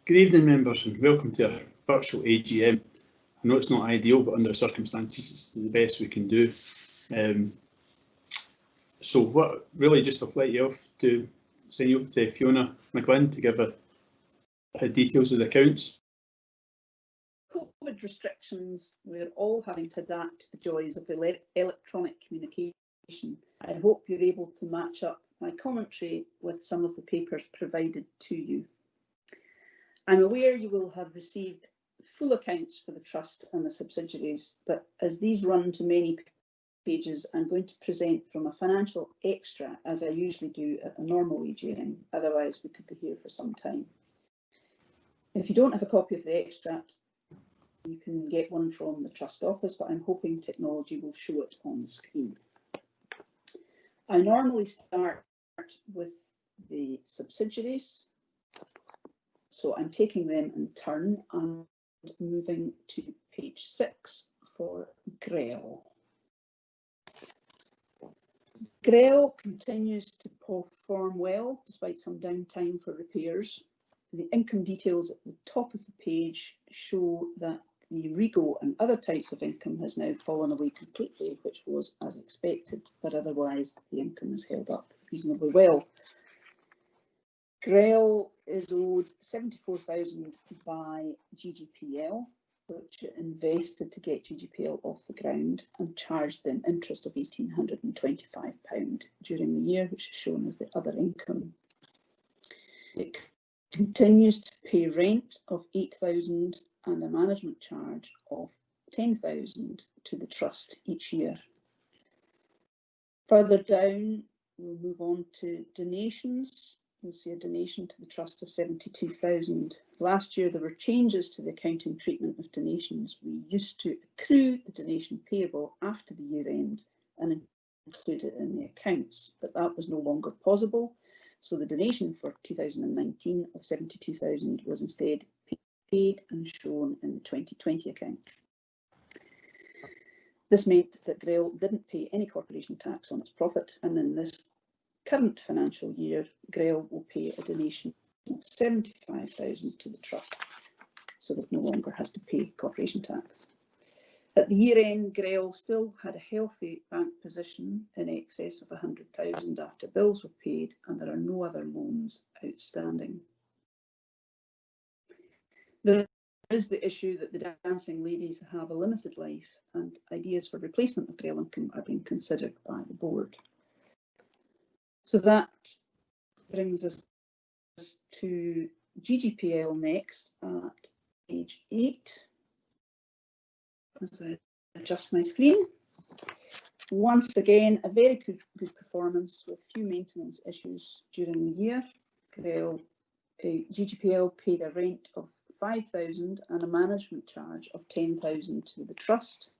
Good evening, members, and welcome to our virtual AGM. I know it's not ideal, but under the circumstances, it's the best we can do. So what really just to let you off to send you over to Fiona McGlynn to give her details of the accounts. COVID restrictions, we're all having to adapt to the joys of electronic communication. I hope you're able to match up my commentary with some of the papers provided to you. I'm aware you will have received full accounts for the Trust and the subsidiaries, but as these run to many pages, I'm going to present from a financial extra, as I usually do at a normal AGM, otherwise we could be here for some time. If you don't have a copy of the extract, you can get one from the Trust office, but I'm hoping technology will show it on the screen. I normally start with the subsidiaries, so I'm taking them in turn and moving to page 6 for GREL. GREL continues to perform well despite some downtime for repairs. The income details at the top of the page show that the REGO and other types of income has now fallen away completely, which was as expected, but otherwise the income is held up reasonably well. GREL is owed £74,000 by GGPL, which it invested to get GGPL off the ground and charged them interest of £1,825 during the year, which is shown as the other income. It continues to pay rent of £8,000 and a management charge of £10,000 to the Trust each year. Further down, we'll move on to donations. You'll see a donation to the Trust of £72,000. Last year there were changes to the accounting treatment of donations. We used to accrue the donation payable after the year end and include it in the accounts, but that was no longer possible. So the donation for 2019 of £72,000 was instead paid and shown in the 2020 account. This meant that GREL didn't pay any corporation tax on its profit, and in this current financial year, GREL will pay a donation of £75,000 to the Trust, so that it no longer has to pay corporation tax. At the year end, GREL still had a healthy bank position in excess of £100,000 after bills were paid, and there are no other loans outstanding. There is the issue that the dancing ladies have a limited life, and ideas for replacement of GREL income are being considered by the board. So that brings us to GGPL next at page 8. As I adjust my screen. Once again, a very good performance with few maintenance issues during the year. GGPL paid a rent of £5,000 and a management charge of £10,000 to the Trust.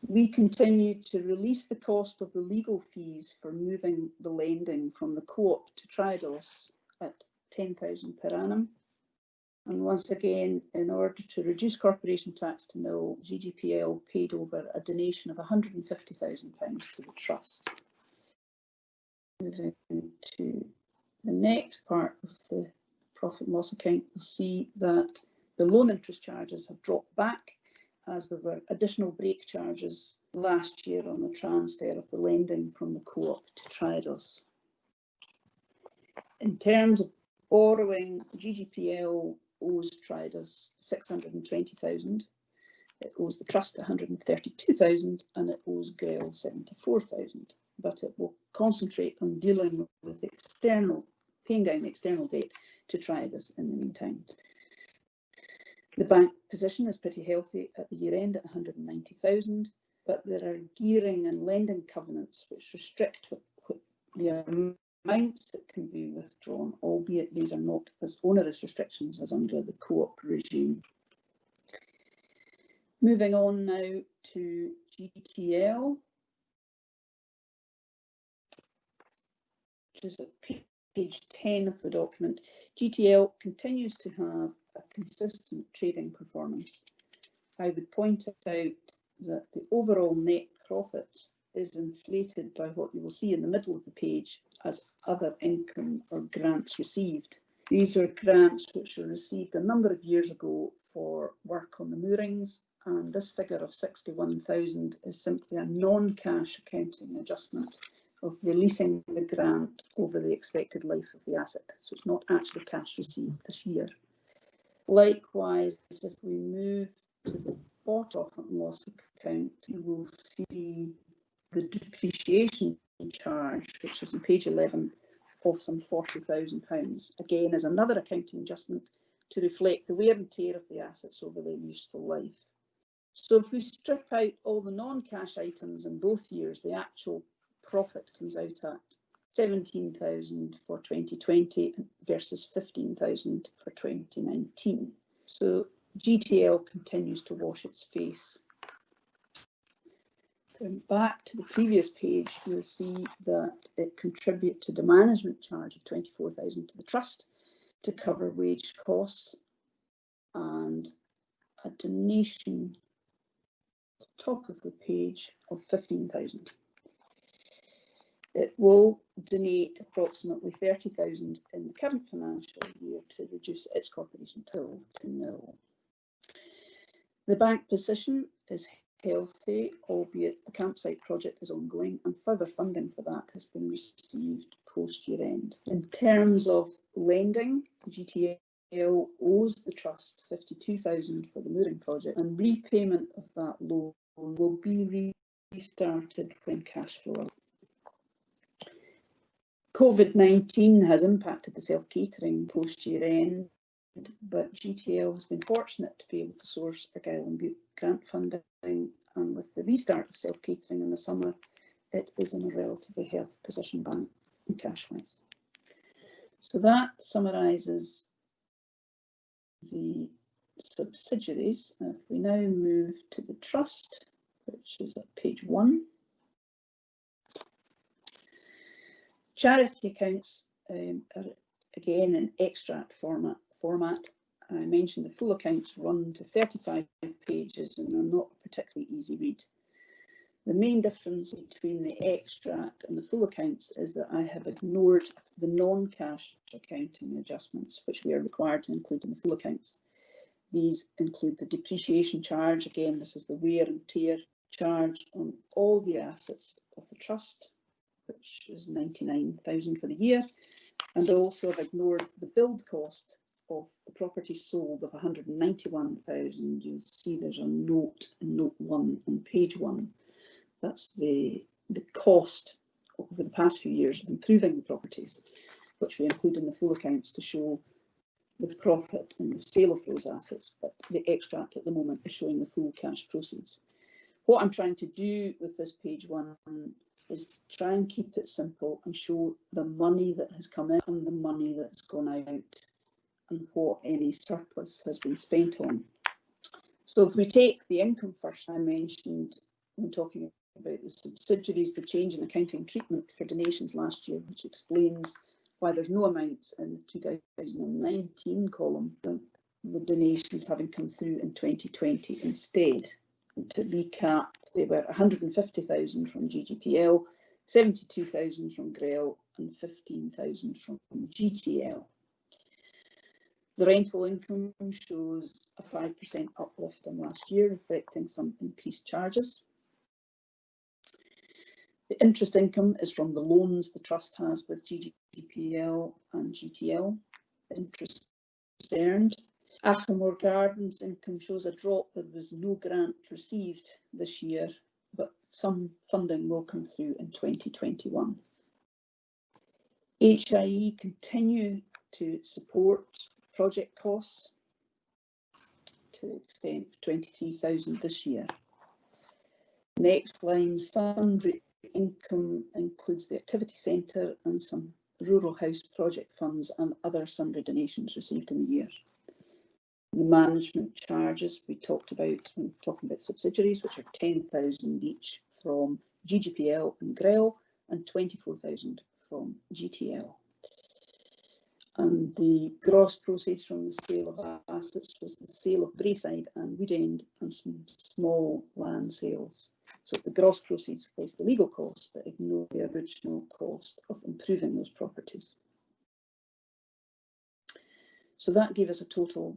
We continue to release the cost of the legal fees for moving the lending from the Co-op to Triodos at £10,000 per annum. And once again, in order to reduce corporation tax to nil, GGPL paid over a donation of £150,000 to the Trust. Moving to the next part of the profit and loss account, you'll see that the loan interest charges have dropped back, as there were additional break charges last year on the transfer of the lending from the Co-op to Triodos. In terms of borrowing, GGPL owes Triodos £620,000, it owes the Trust £132,000, and it owes GREL £74,000. But it will concentrate on dealing with paying down the external debt to Triodos in the meantime. The bank position is pretty healthy at the year end at £190,000, but there are gearing and lending covenants which restrict the amounts that can be withdrawn, albeit these are not as onerous restrictions as under the Co-op regime. Moving on now to GTL, which is at page 10 of the document. GTL continues to have a consistent trading performance. I would point out that the overall net profit is inflated by what you will see in the middle of the page as other income or grants received. These are grants which were received a number of years ago for work on the moorings, and this figure of 61,000 is simply a non-cash accounting adjustment of releasing the grant over the expected life of the asset. So it's not actually cash received this year. Likewise, if we move to the bottom profit and loss account, you will see the depreciation charge, which is on page 11, of some £40,000. Again, as another accounting adjustment to reflect the wear and tear of the assets over their useful life. So if we strip out all the non-cash items in both years, the actual profit comes out at 17,000 for 2020 versus 15,000 for 2019. So GTL continues to wash its face. Going back to the previous page, you'll see that it contributed the management charge of 24,000 to the trust to cover wage costs, and a donation at the top of the page of 15,000. It will donate approximately 30,000 in the current financial year to reduce its corporation toll to nil. The bank position is healthy, albeit the campsite project is ongoing, and further funding for that has been received post-year end. In terms of lending, GTL owes the trust 52,000 for the mooring project, and repayment of that loan will be restarted when cash flow. COVID-19 has impacted the self-catering post-year end, but GTL has been fortunate to be able to source Argyll and Bute grant funding, and with the restart of self-catering in the summer, it is in a relatively healthy position bank and cash-wise. So that summarises the subsidiaries. If we now move to the trust, which is at page 1. Charity accounts are again in extract format. I mentioned the full accounts run to 35 pages and are not a particularly easy read. The main difference between the extract and the full accounts is that I have ignored the non-cash accounting adjustments which we are required to include in the full accounts. These include the depreciation charge. Again, this is the wear and tear charge on all the assets of the trust, which is 99,000 for the year, and also I've ignored the build cost of the property sold of 191,000. You'll see there's a note in note 1 on page 1. That's the cost over the past few years of improving the properties, which we include in the full accounts to show the profit and the sale of those assets, but the extract at the moment is showing the full cash proceeds. What I'm trying to do with this page 1 is try and keep it simple and show the money that has come in and the money that's gone out and what any surplus has been spent on. So if we take the income first, I mentioned when talking about the subsidiaries, the change in accounting treatment for donations last year, which explains why there's no amounts in the 2019 column, the donations having come through in 2020 instead. And to recap, they were 150,000 from GGPL, 72,000 from GREL and 15,000 from GTL. The rental income shows a 5% uplift on last year, reflecting some increased charges. The interest income is from the loans the trust has with GGPL and GTL. Interest earned. Athelmore Gardens income shows a drop. There was no grant received this year, but some funding will come through in 2021. HIE continue to support project costs to the extent of 23,000 this year. Next line, sundry income includes the activity centre and some rural house project funds and other sundry donations received in the year. The management charges we talked about when talking about subsidiaries, which are 10,000 each from GGPL and GREL and 24,000 from GTL. And the gross proceeds from the sale of assets was the sale of Braeside and Woodend and some small land sales. So it's the gross proceeds less the legal costs, but ignore the original cost of improving those properties. So that gave us a total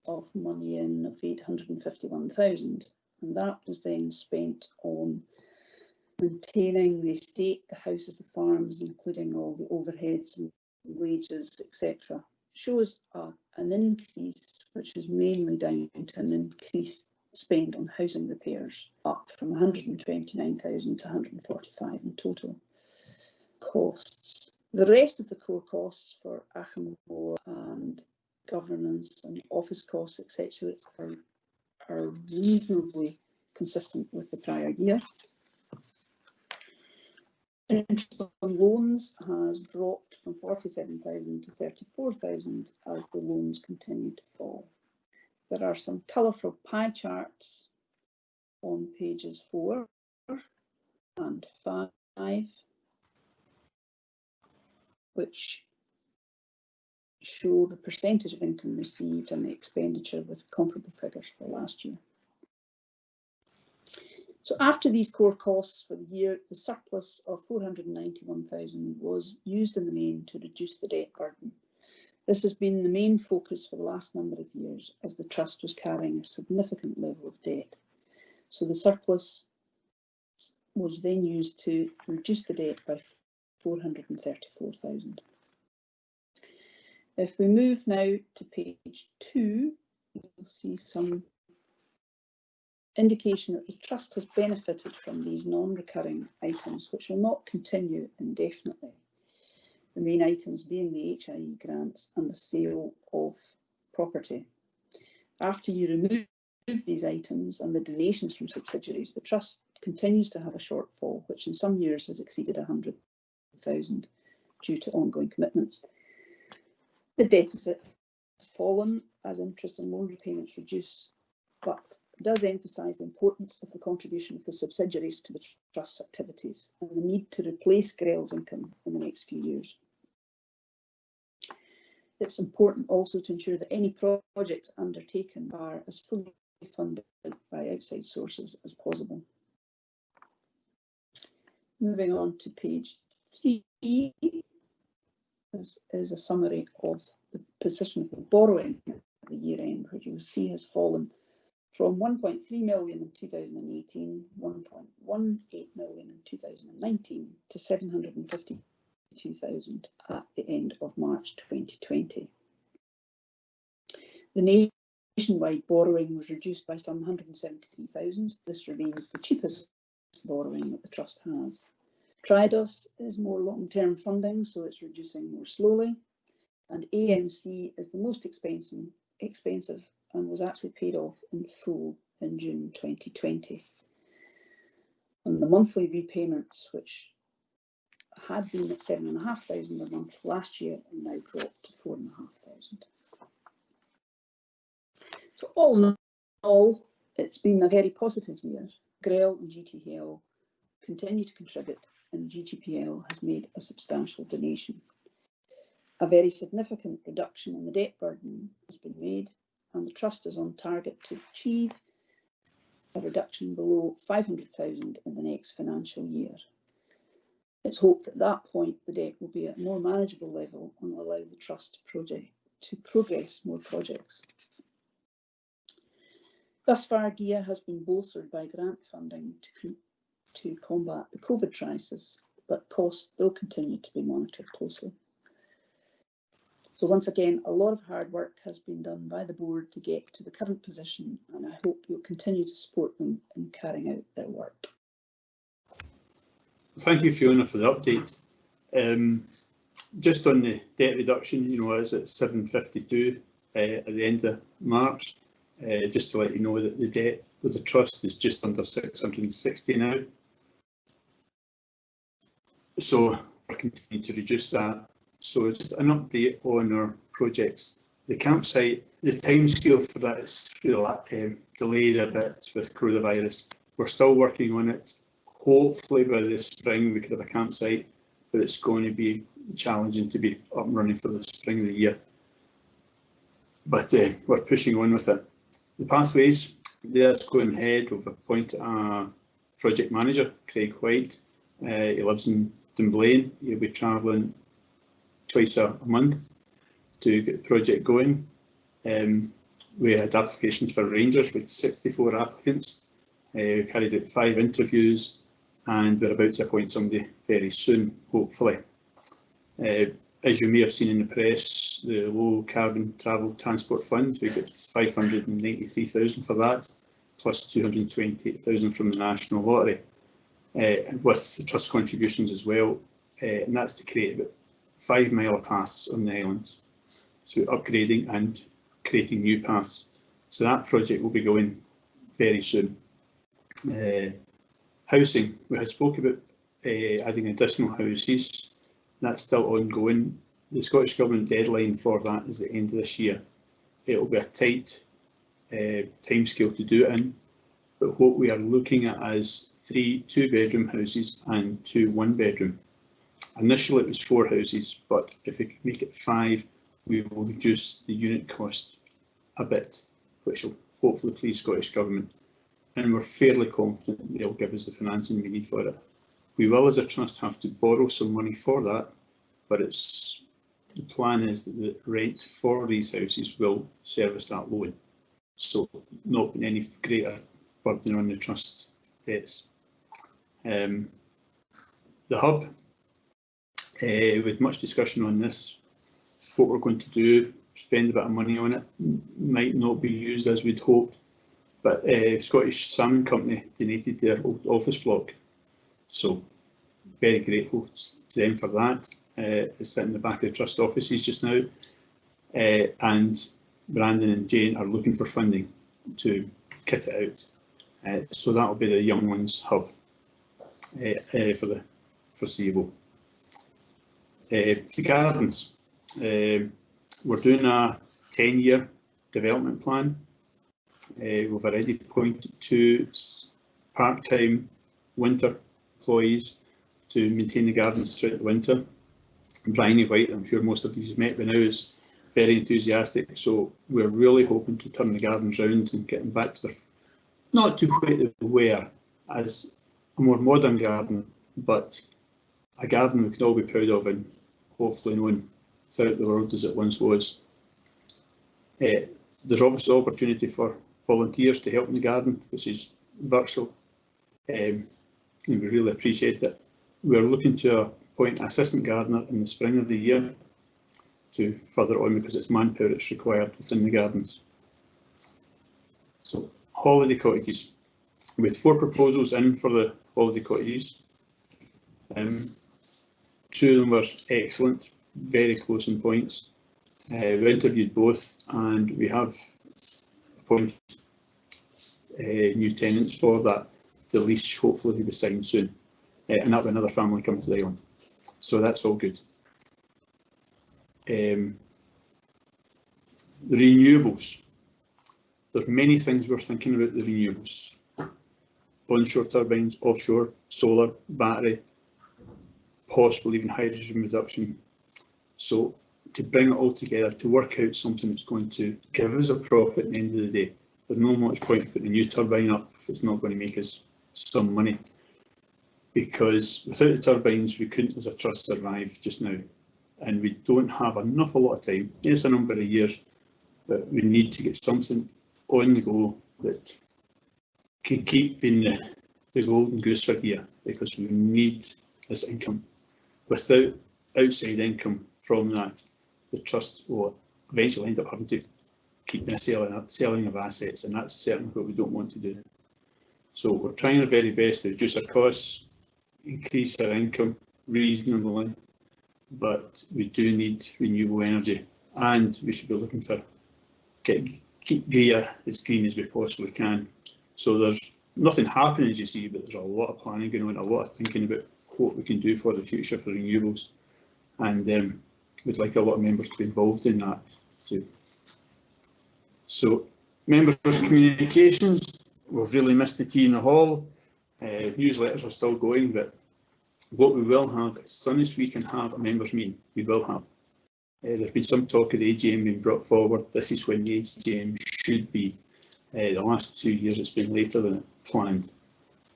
of money in of 851,000, and that was then spent on maintaining the estate, the houses, the farms, including all the overheads and wages, etc. Shows an increase, which is mainly down to an increased spend on housing repairs, up from 129,000 to 145 in total costs. The rest of the core costs for Achimore and governance and office costs, etc., are reasonably consistent with the prior year. Interest on loans has dropped from 47,000 to 34,000 as the loans continue to fall. There are some colourful pie charts on pages 4 and 5, which show the percentage of income received and the expenditure with comparable figures for last year. So after these core costs for the year, the surplus of 491,000 was used in the main to reduce the debt burden. This has been the main focus for the last number of years, as the Trust was carrying a significant level of debt. So the surplus was then used to reduce the debt by 434,000. If we move now to page 2, you'll see some indication that the Trust has benefited from these non-recurring items, which will not continue indefinitely. The main items being the HIE grants and the sale of property. After you remove these items and the donations from subsidiaries, the Trust continues to have a shortfall, which in some years has exceeded 100,000 due to ongoing commitments. The deficit has fallen as interest and loan repayments reduce, but does emphasise the importance of the contribution of the subsidiaries to the Trust's activities and the need to replace GREL's income in the next few years. It's important also to ensure that any projects undertaken are as fully funded by outside sources as possible. Moving on to page 3, this is a summary of the position of the borrowing at the year end, which you'll see has fallen from 1.3 million in 2018, 1.18 million in 2019 to 752,000 at the end of March 2020. The nationwide borrowing was reduced by some 173,000. This remains the cheapest borrowing that the Trust has. Tridos is more long-term funding, so it's reducing more slowly, and AMC is the most expensive and was actually paid off in full in June 2020. And the monthly repayments, which had been at 7,500 a month last year, are now dropped to 4,500. So all in all, it's been a very positive year. GREL and GTHL continue to contribute, and GTPL has made a substantial donation. A very significant reduction in the debt burden has been made, and the Trust is on target to achieve a reduction below 500,000 in the next financial year. It's hoped that at that point the debt will be at a more manageable level and will allow the Trust to progress more projects. Thus far, Gigha has been bolstered by grant funding to combat the COVID crisis, but costs will continue to be monitored closely. So once again, a lot of hard work has been done by the board to get to the current position, and I hope you'll continue to support them in carrying out their work. Thank you, Fiona, for the update. Just on the debt reduction, it's at 752 at the end of March. Just to let you know that the debt with the Trust is just under 660 now. So we're continuing to reduce that. So it's an update on our projects. The campsite, the timescale for that is delayed a bit with coronavirus. We're still working on it. Hopefully by the spring we could have a campsite, but it's going to be challenging to be up and running for the spring of the year. But we're pushing on with it. The pathways, that's going ahead. We've appointed a project manager, Craig White. He lives in Dunblane. He'll be travelling twice a month to get the project going. We had applications for rangers with 64 applicants. We carried out 5 interviews, and we're about to appoint somebody very soon, hopefully. As you may have seen in the press, the Low Carbon Travel Transport Fund, we got 593,000 for that, plus 228,000 from the National Lottery, with the trust contributions as well, and that's to create about 5 mile paths on the islands, so upgrading and creating new paths. So that project will be going very soon. Housing, we had spoke about adding additional houses. That's still ongoing. The Scottish Government deadline for that is the end of this year. It will be a tight timescale to do it in, but what we are looking at is 3 2-bedroom houses and 2 1-bedroom. Initially it was 4 houses, but if we can make it 5, we will reduce the unit cost a bit, which will hopefully please Scottish Government. And we're fairly confident they'll give us the financing we need for it. We will, as a trust, have to borrow some money for that, but the plan is that the rent for these houses will service that loan. So not putting any greater burden on the trust debts. The hub, with much discussion on this, what we're going to do, spend a bit of money on it, might not be used as we'd hoped, but Scottish Salmon Company donated their old office block. So very grateful to them for that. It's sitting in the back of the trust offices just now, and Brandon and Jane are looking for funding to kit it out. So that will be the Young Ones Hub for the foreseeable. The gardens, we're doing a 10-year development plan. We've already appointed 2 part-time winter employees to maintain the gardens throughout the winter. Bryony White, I'm sure most of you have met by now, is very enthusiastic, so we're really hoping to turn the gardens round and get them back to their, not to quite the where, as a more modern garden, but a garden we could all be proud of and hopefully known throughout the world as it once was. There's obviously opportunity for volunteers to help in the garden, which is virtual, and we really appreciate it. We're looking to appoint an assistant gardener in the spring of the year to further on, because it's manpower that's required within the gardens. So holiday cottages, with 4 proposals in for the holiday cottages. 2 of them were excellent, very close in points. We interviewed both, and we have appointed new tenants for that. The lease hopefully will be signed soon, and that will another family coming to the island. So that's all good. The renewables. There's many things we're thinking about the renewables. Onshore turbines, offshore, solar, battery, possibly even hydrogen reduction. So to bring it all together, to work out something that's going to give us a profit at the end of the day. There's no much point putting a new turbine up if it's not going to make us some money. Because without the turbines, we couldn't as a trust survive just now. And we don't have an awful lot of time. Yes, a number of years, but we need to get something on the go that can keep being the golden goose for here, because we need this income. Without outside income from that, the trust will eventually end up having to keep the selling of assets, and that's certainly what we don't want to do. So we're trying our very best to reduce our costs, increase our income reasonably, but we do need renewable energy, and we should be looking for keep Gigha as green as we possibly can. So there's nothing happening, as you see, but there's a lot of planning going on, a lot of thinking about what we can do for the future for renewables, and we'd like a lot of members to be involved in that too. So members' communications, we've really missed the tea in the hall. Newsletters are still going, but what we will have, as soon as we can have a members' meeting, we will have. There's been some talk of the AGM being brought forward. This is when the AGM should be. The last 2 years it's been later than planned.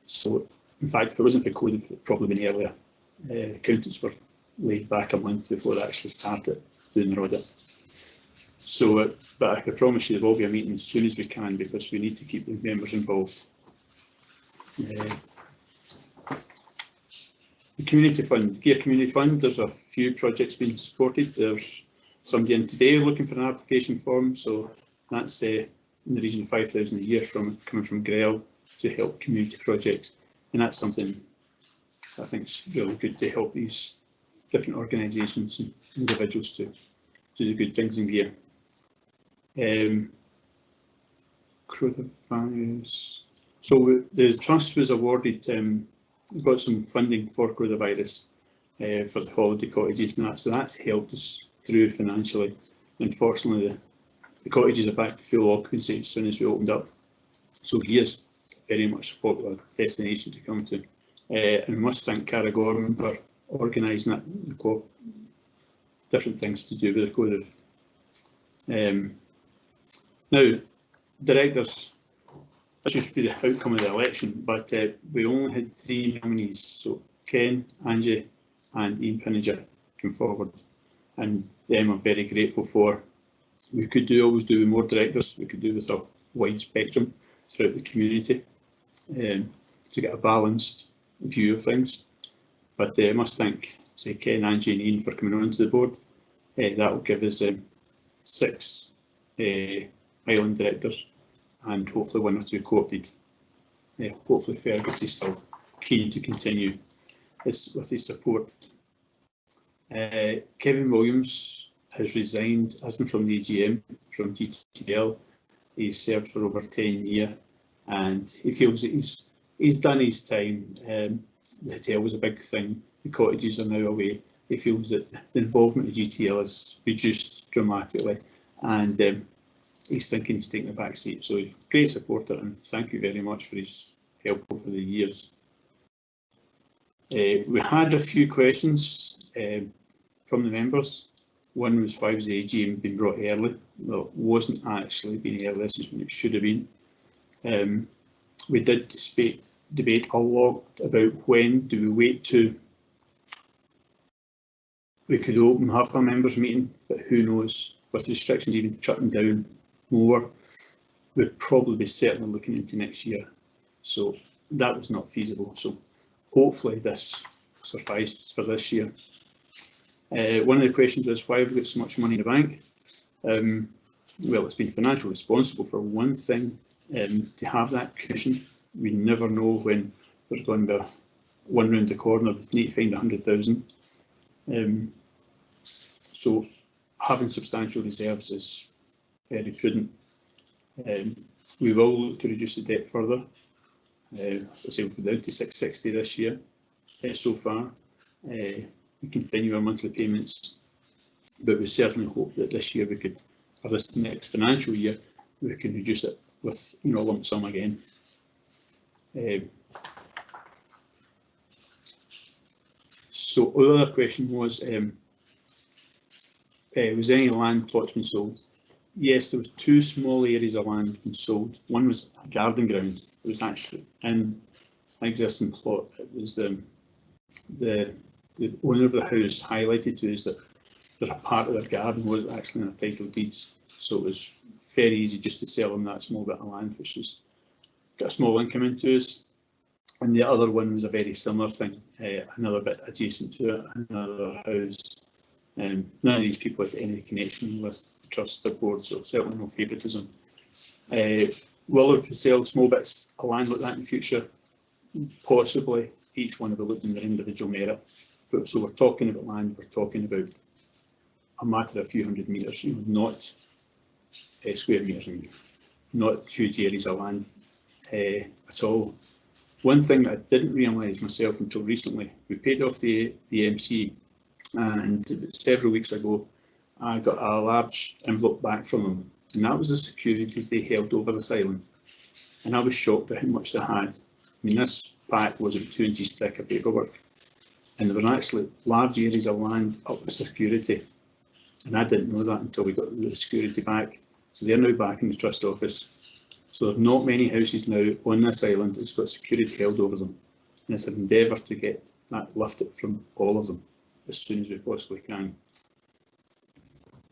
So, in fact, if it wasn't for COVID, it would probably been earlier. Accountants were laid back a month before they actually started doing their audit. So, but I can promise you there will be a meeting as soon as we can, because we need to keep the members involved. The Community Fund, Gigha Community Fund, there's a few projects being supported. There's somebody in today looking for an application form, so that's in the region of 5,000 a year coming from Grell to help community projects, and that's something I think is really good to help these different organisations and individuals to do the good things in Gigha. Coronavirus. So the trust was awarded, got some funding for coronavirus for the holiday cottages and that, so that's helped us through financially. Unfortunately, the cottages are back to full occupancy as soon as we opened up, so Gigha's very much a popular destination to come to. And we must thank Cara Gorman for organising that. We've got different things to do with the code of. Now, directors, this used to be the outcome of the election, but we only had 3 nominees. So Ken, Angie and Ian Pinniger came forward, and them I'm very grateful for. We could always do with more directors, we could do with a wide spectrum throughout the community to get a balanced view of things. But I must thank, say, Ken, Angie and Ian for coming onto the board. That will give us 6 island directors and hopefully 1 or 2 co-opted. Hopefully Fergus is still keen to continue with his support. Kevin Williams has resigned, hasn't from the AGM, from GTL. He's served for over 10 years and he feels that he's done his time. The hotel was a big thing, the cottages are now away. He feels that the involvement of GTL has reduced dramatically, and he's thinking he's taking a back seat. So great supporter, and thank you very much for his help over the years. We had a few questions from the members. One was, why was the AGM being brought early? Well, it wasn't actually being early, this is when it should have been. We did debate a lot about when do we wait to, we could open half our members meeting, but who knows, with restrictions even shutting down more, we'd probably be certainly looking into next year. So that was not feasible. So hopefully this suffices for this year. One of the questions was, why have we got so much money in the bank? Well, it's been financially responsible for one thing, to have that cushion. We never know when there's going to be one round the corner, we need to find 100,000. So having substantial reserves is very prudent. We will look to reduce the debt further. Let's say we've gone down to 660 this year so far. We continue our monthly payments, but we certainly hope that this year we could, or this next financial year, we can reduce it with a lump sum again. So the other question was any land plots been sold? Yes, there was 2 small areas of land being sold. One was a garden ground. It was actually in an existing plot. It was the owner of the house highlighted to us that a part of their garden was actually in their title deeds. So it was very easy just to sell them that small bit of land, which has got a small income into us. And the other one was a very similar thing, another bit adjacent to it, another house. None of these people had any connection with the trust or board, so certainly no favouritism. Will we sell small bits of land like that in the future? Possibly. Each one will be looked in their individual merit. But so we're talking about land, we're talking about a matter of a few hundred metres, not square metres, not huge areas of land at all. One thing that I didn't realise myself until recently, we paid off the MC, and several weeks ago I got a large envelope back from them, and that was the securities they held over this island, and I was shocked at how much they had. I mean, this pack was about 2 inches thick of paperwork, and there were actually large areas of land up with security, and I didn't know that until we got the security back. So they're now back in the trust office. So there's not many houses now on this island that's got security held over them, and it's an endeavour to get that lifted from all of them as soon as we possibly can.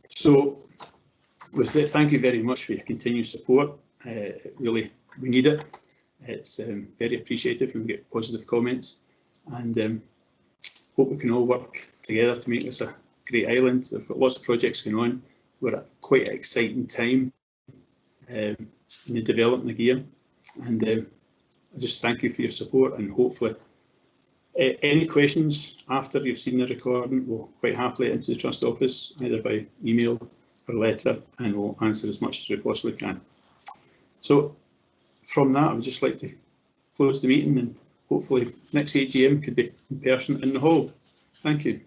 So with it, thank you very much for your continued support. Really, we need it. It's very appreciative when we get positive comments, and hope we can all work together to make this a great island. We've got lots of projects going on. We're at quite an exciting time in the development of Gigha, and I just thank you for your support, and hopefully any questions after you've seen the recording, we'll quite happily into the Trust office, either by email or letter, and we'll answer as much as we possibly can. So from that, I would just like to close the meeting, and hopefully next AGM could be in person in the hall. Thank you.